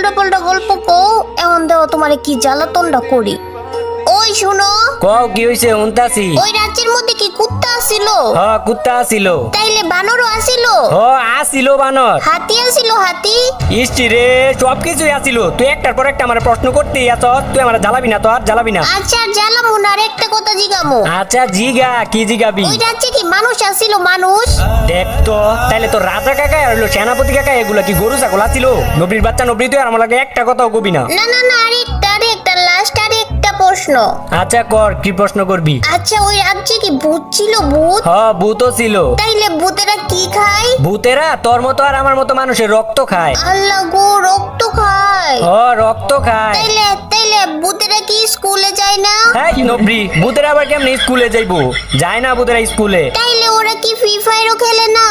উল্টো পাল্টা গল্প কও, এখন দেও তোমারে কি জ্বালাতনটা করি। ওই শুনো, কও কি হইছে? উনতাছি। ওই রাজ্যের মধ্যে কি কুত্তা আসিল? কুত্তা আসিল। তাইলে বানরও আসিল? আসিল বানর। হাতি আসিল? হাতি? ইষ্টি রে, সবকিছুই আসিল। তুই একটার পর একটা আমার প্রশ্ন করতেই আছ। তুই আমার জ্বালাবি না, তো আর জ্বালাবি না। আচ্ছা জ্বালামু না, আর একটা কথা জিগামু। আচ্ছা জিগা, কি জিগাবি? ওই রাজ্যে কি মানুষ আসিল? মানুষ? দেখ তো, তাইলে তো রাজা কাকা আর হলো সেনাপতি কাকা এগুলা কি গরু ছাগল আসিল? নবীর বাচ্চা নবী, তুই আর আমার লাগে একটা কথাও কবি না। না না না, আরেকটা লাস্ট আরেকটা প্রশ্ন। আচ্ছা কর, কি প্রশ্ন করবি? আচ্ছা ওই রাজ্যে কি ভূত ছিল? ভূত? ভূতও ছিল। তাইলে ভূতেরা কি খায়? ভূতেরা তোর মতো আর আমার মতো মানুষের রক্ত খায়। আল্লাহ গো, রক্ত খায়? রক্ত খায়। তাইলে তাইলে ভূতেরা কি স্কুলে যায় না? হ্যাঁ নবী, ভূতেরা আবার কেমনে স্কুলে যাইবো? যায় না ভূতেরা স্কুলে। তাইলে ওরা কি ফ্রি ফায়ারও খেলে না?